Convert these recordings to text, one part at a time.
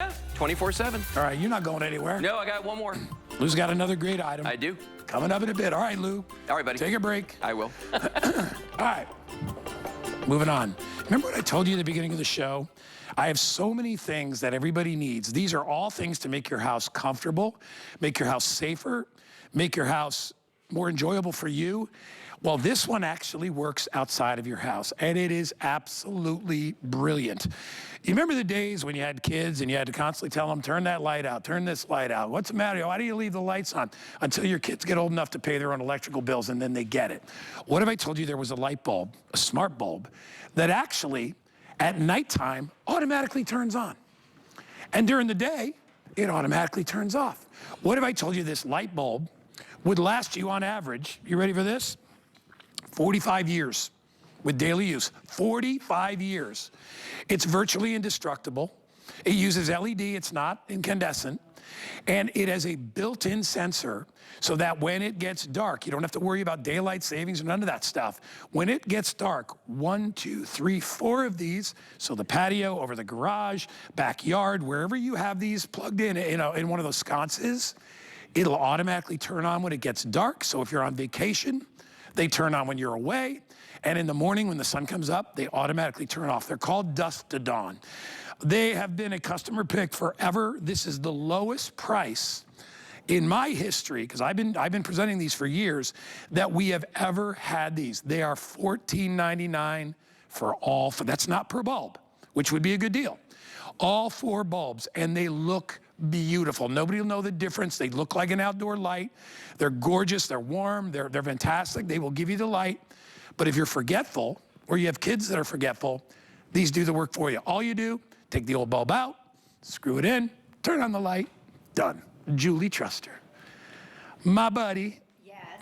Yeah, 24/7. All right, you're not going anywhere. No, I got one more. Lou's got another great item. I do. Coming up in a bit. All right, Lou. All right, buddy. Take a break. I will. All right. Moving on. Remember what I told you at the beginning of the show? I have so many things that everybody needs. These are all things to make your house comfortable, make your house safer, make your house more enjoyable for you. Well, this one actually works outside of your house, and it is absolutely brilliant. You remember the days when you had kids and you had to constantly tell them, turn that light out, turn this light out. What's the matter? Why do you leave the lights on? Until your kids get old enough to pay their own electrical bills, and then they get it. What if I told you there was a light bulb, a smart bulb, that actually, at nighttime, automatically turns on? And during the day, it automatically turns off. What if I told you this light bulb would last you on average, you ready for this? 45 years with daily use. 45 years. It's virtually indestructible. It uses LED, it's not incandescent. And it has a built-in sensor so that when it gets dark, you don't have to worry about daylight savings or none of that stuff. When it gets dark, 1, 2, 3, 4 of these, so the patio, over the garage, backyard, wherever you have these plugged in, in one of those sconces, it'll automatically turn on when it gets dark. So if you're on vacation, they turn on when you're away. And in the morning when the sun comes up, they automatically turn off. They're called Dusk to Dawn. They have been a customer pick forever. This is the lowest price in my history, because I've been presenting these for years, that we have ever had these. They are $14.99 for all, that's not per bulb, which would be a good deal. All 4 bulbs, and they look beautiful. Nobody will know the difference. They look like an outdoor light. They're gorgeous, they're warm, they're fantastic. They will give you the light. But if you're forgetful, or you have kids that are forgetful, these do the work for you. All you do, take the old bulb out, screw it in, turn on the light, done. Julie Truster, my buddy,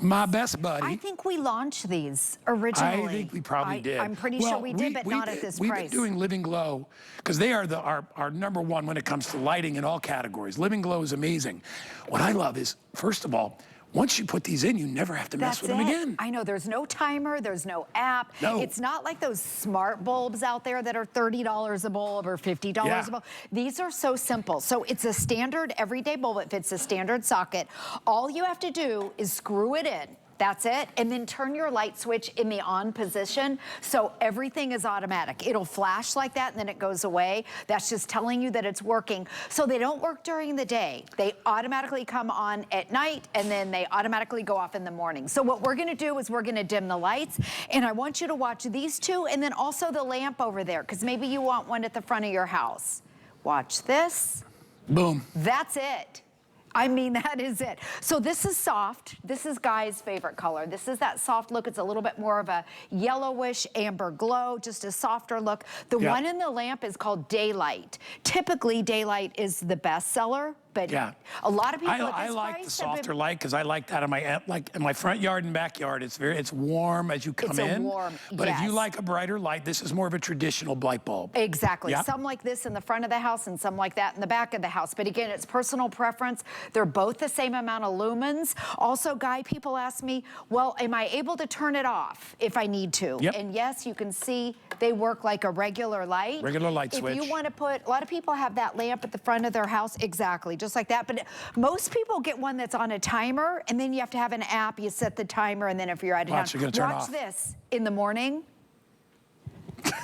my best buddy. I think we launched these originally. I think we probably did. I'm pretty sure we did, but not at this price. We've been doing Living Glow because they are our number one when it comes to lighting in all categories. Living Glow is amazing. What I love is, first of all, once you put these in, you never have to mess with them again. I know, there's no timer, there's no app. No. It's not like those smart bulbs out there that are $30 a bulb or $50 a bulb. These are so simple. So it's a standard everyday bulb. It fits a standard socket. All you have to do is screw it in. That's it. And then turn your light switch in the on position so everything is automatic. It'll flash like that and then it goes away. That's just telling you that it's working. So they don't work during the day. They automatically come on at night and then they automatically go off in the morning. So what we're gonna do is we're gonna dim the lights, and I want you to watch these two and then also the lamp over there, because maybe you want one at the front of your house. Watch this. Boom. That's it. I mean, that is it. So this is soft. This is Guy's favorite color. This is that soft look. It's a little bit more of a yellowish amber glow, just a softer look. The one in the lamp is called Daylight. Typically, Daylight is the best seller, but a lot of people I like the softer light because I like that in my front yard and backyard. It's warm as you come in. Warm, but if you like a brighter light, this is more of a traditional light bulb. Exactly. Some like this in the front of the house and some like that in the back of the house. But again, it's personal preference. They're both the same amount of lumens. Also, Guy, people ask me, well, am I able to turn it off if I need to? And yes, you can see they work like a regular light. Regular light switch. If you want to put, a lot of people have that lamp at the front of their house, exactly, just like that. But most people get one that's on a timer, and then you have to have an app. You set the timer, and then if you're out of town, watch this in the morning.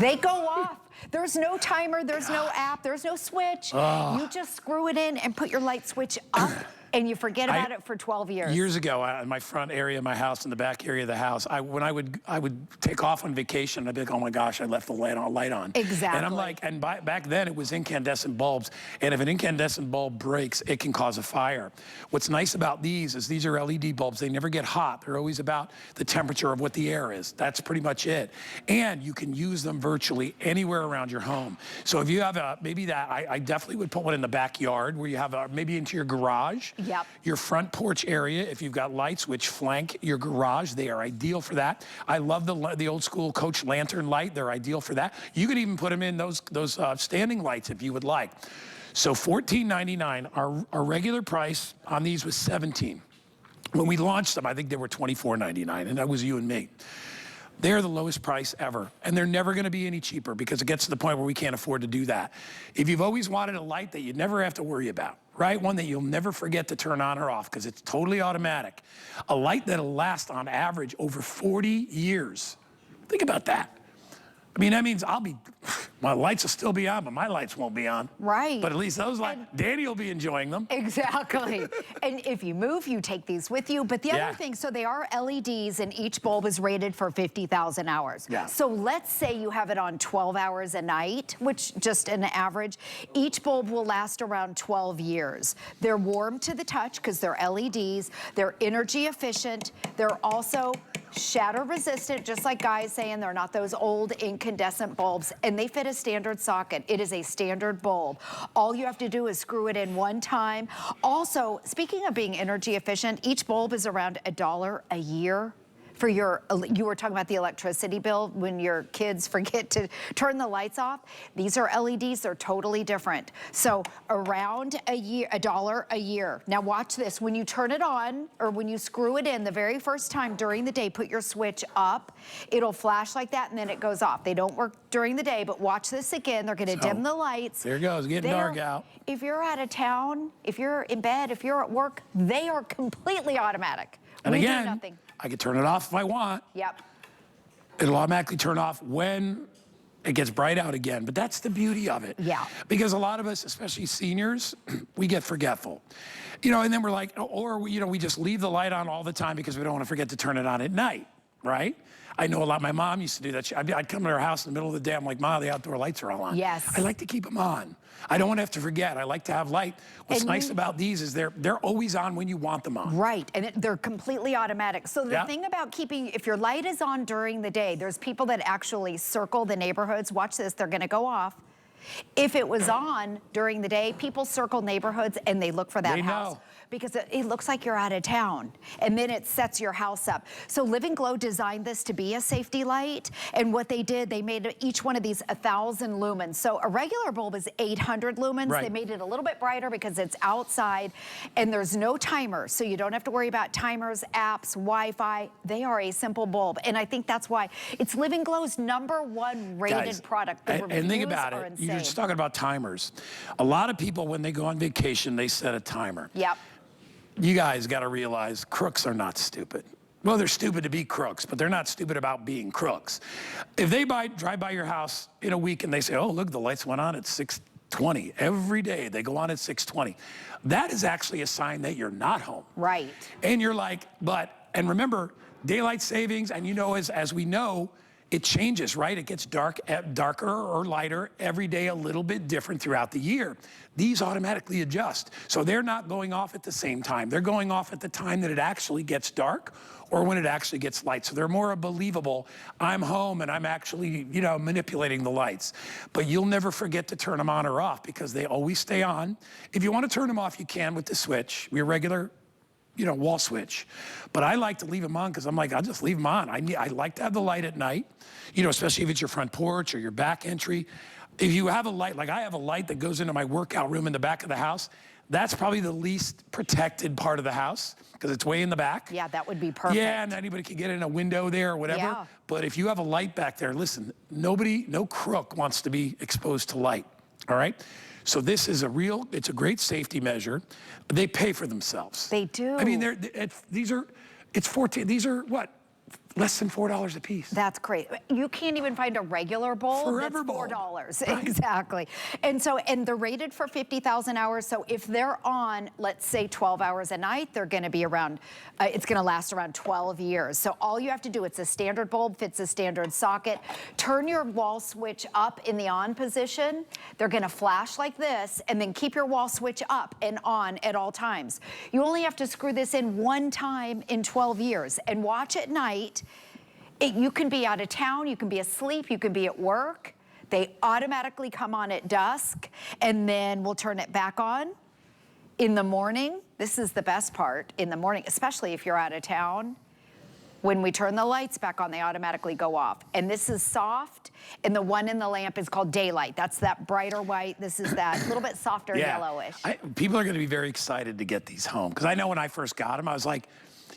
They go off. There's no timer, there's no app, there's no switch. You just screw it in and put your light switch up, and you forget about it for 12 years. Years ago, in my front area of my house, in the back area of the house, when I would take off on vacation, I'd be like, oh my gosh, I left the light on. Exactly. And I'm like, and back then it was incandescent bulbs, and if an incandescent bulb breaks, it can cause a fire. What's nice about these is these are LED bulbs. They never get hot. They're always about the temperature of what the air is. That's pretty much it. And you can use them virtually anywhere around your home. So if you have I definitely would put one in the backyard where you have maybe into your garage. Your front porch area, if you've got lights which flank your garage, they are ideal for that. I love the old school Coach lantern light. They're ideal for that. You could even put them in those standing lights if you would like. So $14.99. Our regular price on these was $17. When we launched them, I think they were $24.99, and that was you and me. They're the lowest price ever, and they're never gonna be any cheaper because it gets to the point where we can't afford to do that. If you've always wanted a light that you never have to worry about, right? One that you'll never forget to turn on or off because it's totally automatic. A light that'll last on average over 40 years. Think about that. I mean, that means my lights will still be on, but my lights won't be on. Right. But at least those lights, Danny will be enjoying them. Exactly. And if you move, you take these with you. But the other thing, so they are LEDs and each bulb is rated for 50,000 hours. Yeah. So let's say you have it on 12 hours a night, which just an average. Each bulb will last around 12 years. They're warm to the touch because they're LEDs. They're energy efficient. They're also shatter resistant, just like Guy's saying, they're not those old incandescent bulbs, and they fit a standard socket. It is a standard bulb. All you have to do is screw it in one time. Also, speaking of being energy efficient, each bulb is around $1 a year. For you were talking about the electricity bill when your kids forget to turn the lights off. These are LEDs, they're totally different. So around $1 a year. Now watch this, when you turn it on or when you screw it in the very first time during the day, put your switch up, it'll flash like that and then it goes off. They don't work during the day, but watch this again. They're gonna dim the lights. There it goes, getting dark out. If you're out of town, if you're in bed, if you're at work, they are completely automatic. And we again, do nothing. I can turn it off if I want. Yep. It'll automatically turn off when it gets bright out again. But that's the beauty of it. Yeah. Because a lot of us, especially seniors, we get forgetful. You know, and then we're like, or, you know, we just leave the light on all the time because we don't want to forget to turn it on at night, right? I know a lot. My mom used to do that. I'd come to her house in the middle of the day. I'm like, Mom, the outdoor lights are all on. Yes. I like to keep them on. I don't want to have to forget. I like to have light. What's nice about these is they're always on when you want them on. Right, and they're completely automatic. So the thing about keeping, if your light is on during the day, there's people that actually circle the neighborhoods. Watch this, they're gonna go off. If it was on during the day, people circle neighborhoods and they look for that house. Know. Because it looks like you're out of town, and then it sets your house up. So Living Glow designed this to be a safety light, and what they did, they made each one of these 1,000 lumens. So a regular bulb is 800 lumens. Right. They made it a little bit brighter because it's outside, and there's no timer, so you don't have to worry about timers, apps, Wi-Fi. They are a simple bulb, and I think that's why it's Living Glow's #1 rated Guys, product. The and think reviews about are it. insane. You're just talking about timers. A lot of people, when they go on vacation, they set a timer. Yep. You guys got to realize crooks are not stupid. Well, they're stupid to be crooks, but they're not stupid about being crooks. If they drive by your house in a week and they say, oh, look, the lights went on at 6:20. Every day they go on at 6:20. That is actually a sign that you're not home. Right. And you're like, and remember, daylight savings, and you know, as we know, it changes, right? It gets darker or lighter every day, a little bit different throughout the year. These automatically adjust. So they're not going off at the same time. They're going off at the time that it actually gets dark or when it actually gets light. So they're more believable. I'm home and I'm actually, you know, manipulating the lights. But you'll never forget to turn them on or off because they always stay on. If you want to turn them off, you can with the switch, your regular, you know, wall switch. But I like to leave them on because I'm like, I'll just leave them on. I like to have the light at night, you know, especially if it's your front porch or your back entry. If you have a light, like I have a light that goes into my workout room in the back of the house, that's probably the least protected part of the house because it's way in the back. Yeah, that would be perfect. Yeah, and anybody can get in a window there or whatever. Yeah. But if you have a light back there, listen, no crook wants to be exposed to light, all right? So this is it's a great safety measure. They pay for themselves. They do. I mean, these are what? Less than $4 a piece. That's great. You can't even find a regular bulb Forever that's bulb. $4. Right. Exactly. And they're rated for 50,000 hours. So if they're on, let's say 12 hours a night, they're gonna be around, it's gonna last around 12 years. So all you have to do, it's a standard bulb, fits a standard socket. Turn your wall switch up in the on position. They're gonna flash like this, and then keep your wall switch up and on at all times. You only have to screw this in one time in 12 years. And watch at night. You can be out of town, you can be asleep, you can be at work. They automatically come on at dusk, and then we'll turn it back on in the morning. This is the best part, in the morning, especially if you're out of town. When we turn the lights back on, they automatically go off. And this is soft, and the one in the lamp is called daylight. That's that brighter white. This is that little bit softer yellowish. People are gonna be very excited to get these home, because I know when I first got them, I was like,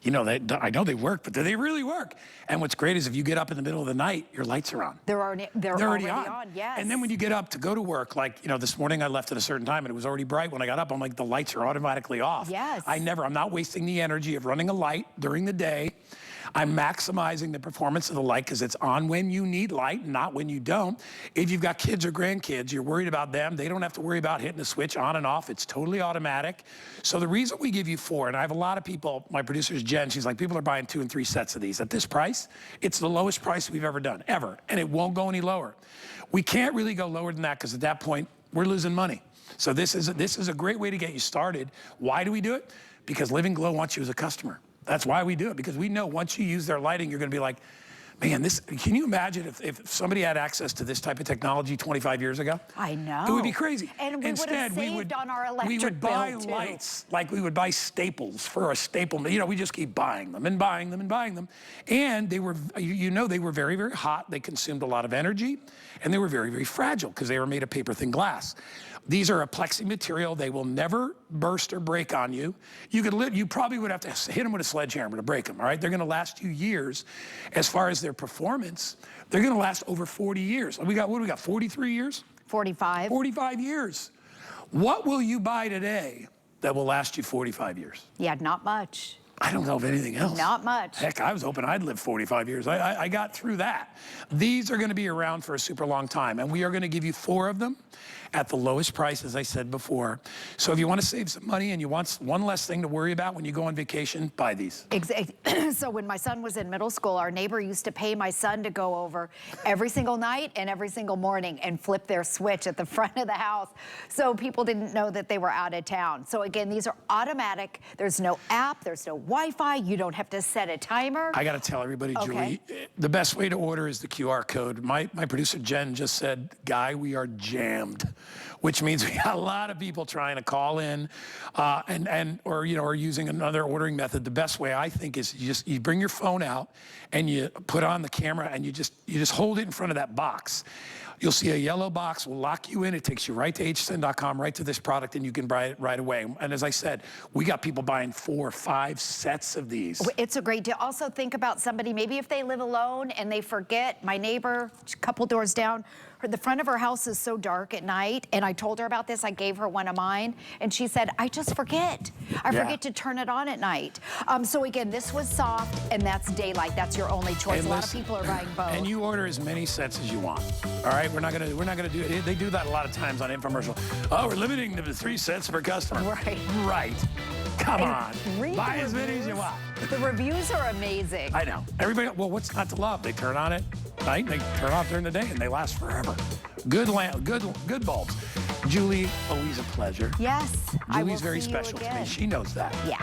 You know, I know they work, but do they really work? And what's great is if you get up in the middle of the night, your lights are on. They're already on, yes. And then when you get up to go to work, like, you know, this morning I left at a certain time and it was already bright. When I got up, I'm like, the lights are automatically off. Yes. I'm not wasting the energy of running a light during the day. I'm maximizing the performance of the light because it's on when you need light, not when you don't. If you've got kids or grandkids, you're worried about them. They don't have to worry about hitting the switch on and off. It's totally automatic. So the reason we give you 4, and I have a lot of people, my producer's Jen, she's like, people are buying 2 and 3 sets of these. At this price, it's the lowest price we've ever done, ever. And it won't go any lower. We can't really go lower than that because at that point, we're losing money. So this is a great way to get you started. Why do we do it? Because Living Glow wants you as a customer. That's why we do it, because we know once you use their lighting, you're gonna be like, man, can you imagine if somebody had access to this type of technology 25 years ago? I know. It would be crazy. And Instead, we would on our electric we would buy bill, too. lights like we would buy staples for a staple. You know, we just keep buying them and buying them and buying them. And they were, you know, they were very, very hot. They consumed a lot of energy, and they were very, very fragile because they were made of paper-thin glass. These are a plexi material. They will never burst or break on you. You probably would have to hit them with a sledgehammer to break them, all right? They're gonna last you years. As far as their performance, they're gonna last over 40 years. What do we got, 43 years? 45. 45 years. What will you buy today that will last you 45 years? Yeah, not much. I don't know of anything else. Not much. Heck, I was hoping I'd live 45 years. I got through that. These are gonna be around for a super long time, and we are gonna give you 4 of them at the lowest price, as I said before. So if you wanna save some money and you want one less thing to worry about when you go on vacation, buy these. Exactly. So when my son was in middle school, our neighbor used to pay my son to go over every single night and every single morning and flip their switch at the front of the house so people didn't know that they were out of town. So again, these are automatic. There's no app, there's no Wi-Fi. You don't have to set a timer. I gotta tell everybody, Julie, the best way to order is the QR code. My producer, Jen, just said, Guy, we are jammed, which means we got a lot of people trying to call in or using another ordering method. The best way, I think, is you bring your phone out and you put on the camera and you just hold it in front of that box. You'll see a yellow box will lock you in. It takes you right to hsn.com, right to this product, and you can buy it right away. And as I said, we got people buying 4 or 5 sets of these. It's a great deal. Also think about somebody, maybe if they live alone and they forget. My neighbor, a couple doors down, the front of her house is so dark at night, and I told her about this. I gave her one of mine, and she said, I just forget. I forget to turn it on at night. So again, this was soft, and that's daylight. That's your only choice. A lot of people are buying both. And you order as many sets as you want. All right, we're not gonna do it. They do that a lot of times on infomercial. Oh, we're limiting them to 3 sets per customer. Right. Come on. Buy as many as you want. The reviews are amazing. I know. Everybody, well, what's not to love? They turn on at night, they turn off during the day, and they last forever. Good bulbs. Julie, always a pleasure. Yes. Julie's very special to me. She knows that. Yeah.